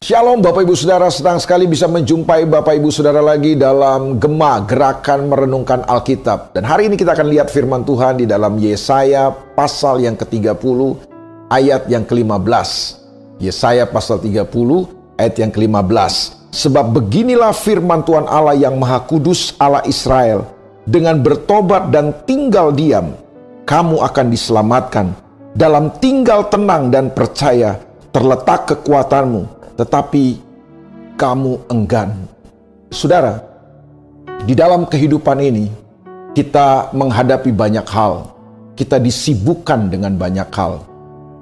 Shalom Bapak Ibu Saudara, senang sekali bisa menjumpai Bapak Ibu Saudara lagi dalam Gema Gerakan Merenungkan Alkitab. Dan hari ini kita akan lihat firman Tuhan di dalam Yesaya pasal yang ke-30 ayat yang ke-15. Yesaya pasal 30 ayat yang ke-15. Sebab beginilah firman Tuhan Allah yang Maha Kudus, Allah Israel, dengan bertobat dan tinggal diam, kamu akan diselamatkan. Dalam tinggal tenang dan percaya terletak kekuatanmu, tetapi kamu enggan. Saudara, di dalam kehidupan ini kita menghadapi banyak hal. Kita disibukkan dengan banyak hal.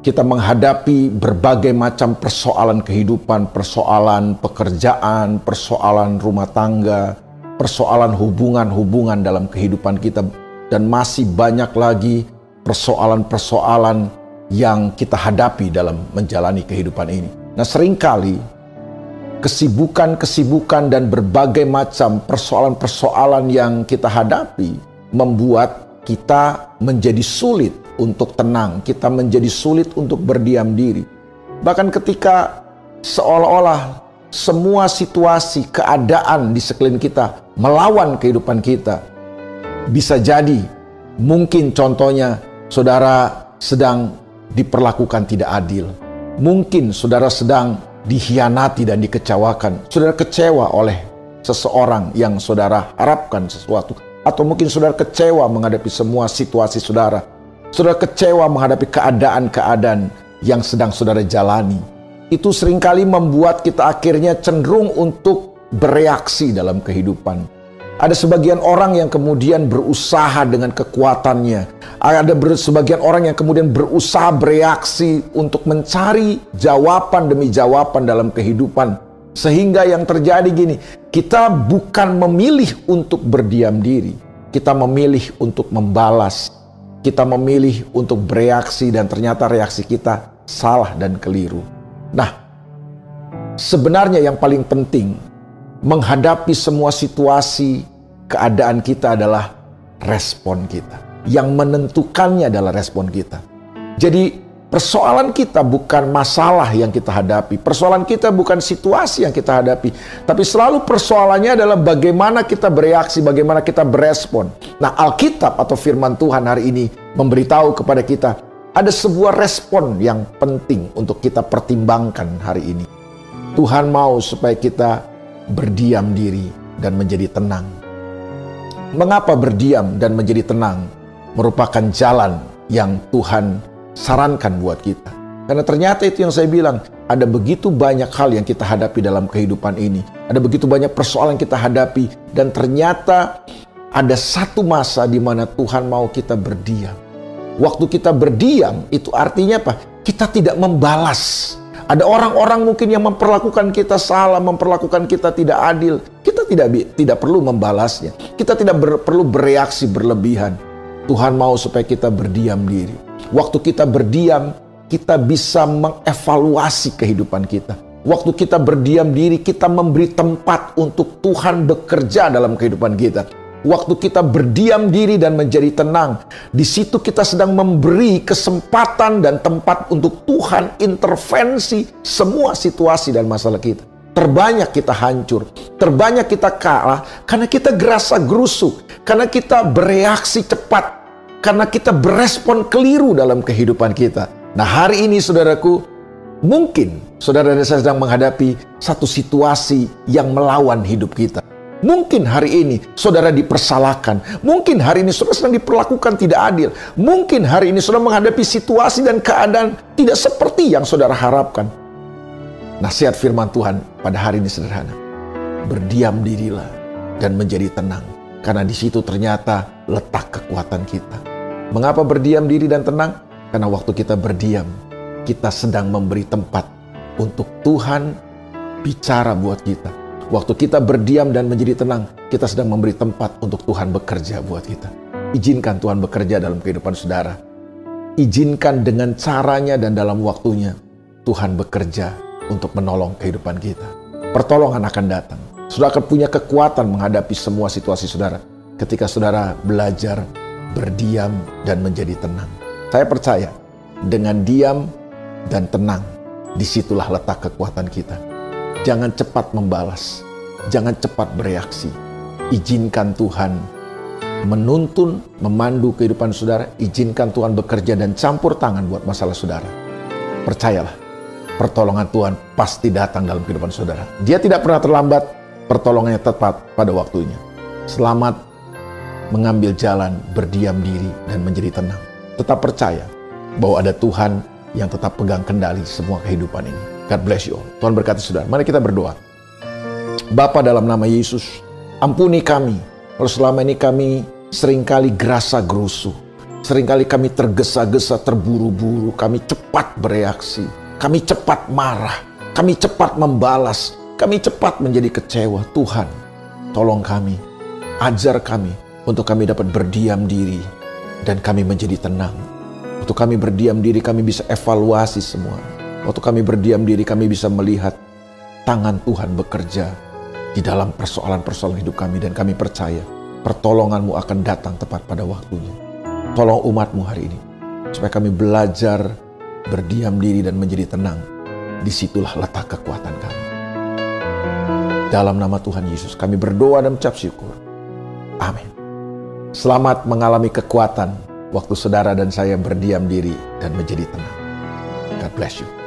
Kita menghadapi berbagai macam persoalan kehidupan, persoalan pekerjaan, persoalan rumah tangga, persoalan hubungan-hubungan dalam kehidupan kita, dan masih banyak lagi persoalan-persoalan yang kita hadapi dalam menjalani kehidupan ini. Nah, seringkali kesibukan-kesibukan dan berbagai macam persoalan-persoalan yang kita hadapi membuat kita menjadi sulit untuk tenang, kita menjadi sulit untuk berdiam diri. Bahkan ketika seolah-olah semua situasi, keadaan di sekeliling kita melawan kehidupan kita. Bisa jadi, mungkin contohnya, saudara sedang diperlakukan tidak adil. Mungkin saudara sedang dikhianati dan dikecewakan. Saudara kecewa oleh seseorang yang saudara harapkan sesuatu. Atau mungkin saudara kecewa menghadapi semua situasi saudara. Saudara kecewa menghadapi keadaan-keadaan yang sedang saudara jalani. Itu seringkali membuat kita akhirnya cenderung untuk bereaksi dalam kehidupan. Ada sebagian orang yang kemudian berusaha dengan kekuatannya. Ada sebagian orang yang kemudian berusaha bereaksi untuk mencari jawaban demi jawaban dalam kehidupan. Sehingga yang terjadi gini, kita bukan memilih untuk berdiam diri. Kita memilih untuk membalas. Kita memilih untuk bereaksi dan ternyata reaksi kita salah dan keliru. Nah, sebenarnya yang paling penting menghadapi semua situasi, keadaan kita adalah respon kita. Yang menentukannya adalah respon kita. Jadi persoalan kita bukan masalah yang kita hadapi. Persoalan kita bukan situasi yang kita hadapi. Tapi selalu persoalannya adalah bagaimana kita bereaksi, bagaimana kita berespon. Nah, Alkitab atau firman Tuhan hari ini memberitahu kepada kita ada sebuah respon yang penting untuk kita pertimbangkan hari ini. Tuhan mau supaya kita berdiam diri dan menjadi tenang. Mengapa berdiam dan menjadi tenang merupakan jalan yang Tuhan sarankan buat kita? Karena ternyata itu yang saya bilang, ada begitu banyak hal yang kita hadapi dalam kehidupan ini. Ada begitu banyak persoalan yang kita hadapi. Dan ternyata ada satu masa di mana Tuhan mau kita berdiam. Waktu kita berdiam, itu artinya apa? Kita tidak membalas. Ada orang-orang mungkin yang memperlakukan kita salah, memperlakukan kita tidak adil. Kita tidak perlu membalasnya. Kita tidak perlu bereaksi berlebihan. Tuhan mau supaya kita berdiam diri. Waktu kita berdiam, kita bisa mengevaluasi kehidupan kita. Waktu kita berdiam diri, kita memberi tempat untuk Tuhan bekerja dalam kehidupan kita. Waktu kita berdiam diri dan menjadi tenang, di situ kita sedang memberi kesempatan dan tempat untuk Tuhan intervensi semua situasi dan masalah kita. Terbanyak kita hancur, terbanyak kita kalah karena kita gerasa gerusuk, karena kita bereaksi cepat, karena kita berespon keliru dalam kehidupan kita. Nah, hari ini saudaraku, mungkin saudara dan saya sedang menghadapi satu situasi yang melawan hidup kita. Mungkin hari ini saudara dipersalahkan. Mungkin hari ini saudara sedang diperlakukan tidak adil. Mungkin hari ini saudara menghadapi situasi dan keadaan tidak seperti yang saudara harapkan. Nasihat firman Tuhan pada hari ini sederhana. Berdiam dirilah dan menjadi tenang. Karena di situ ternyata letak kekuatan kita. Mengapa berdiam diri dan tenang? Karena waktu kita berdiam, kita sedang memberi tempat untuk Tuhan bicara buat kita. Waktu kita berdiam dan menjadi tenang, kita sedang memberi tempat untuk Tuhan bekerja buat kita. Izinkan Tuhan bekerja dalam kehidupan saudara. Izinkan dengan caranya dan dalam waktunya Tuhan bekerja untuk menolong kehidupan kita. Pertolongan akan datang. Saudara akan punya kekuatan menghadapi semua situasi saudara ketika saudara belajar berdiam dan menjadi tenang. Saya percaya dengan diam dan tenang, disitulah letak kekuatan kita. Jangan cepat membalas. Jangan cepat bereaksi. Izinkan Tuhan menuntun, memandu kehidupan saudara. Izinkan Tuhan bekerja dan campur tangan buat masalah saudara. Percayalah, pertolongan Tuhan pasti datang dalam kehidupan saudara. Dia tidak pernah terlambat, pertolongannya tepat pada waktunya. Selamat mengambil jalan, berdiam diri, dan menjadi tenang. Tetap percaya bahwa ada Tuhan yang tetap pegang kendali semua kehidupan ini. God bless you all. Tuhan berkati saudara. Mari kita berdoa. Bapa, dalam nama Yesus, ampuni kami. Kalau selama ini kami seringkali gerasa gerusu. Seringkali kami tergesa-gesa, terburu-buru. Kami cepat bereaksi. Kami cepat marah. Kami cepat membalas. Kami cepat menjadi kecewa. Tuhan, tolong kami. Ajar kami untuk kami dapat berdiam diri dan kami menjadi tenang. Waktu kami berdiam diri, kami bisa evaluasi semua. Waktu kami berdiam diri, kami bisa melihat tangan Tuhan bekerja di dalam persoalan-persoalan hidup kami. Dan kami percaya pertolongan-Mu akan datang tepat pada waktunya. Tolong umat-Mu hari ini, supaya kami belajar berdiam diri dan menjadi tenang. Disitulah letak kekuatan kami. Dalam nama Tuhan Yesus, kami berdoa dan mengucap syukur. Amin. Selamat mengalami kekuatan waktu saudara dan saya berdiam diri dan menjadi tenang. God bless you.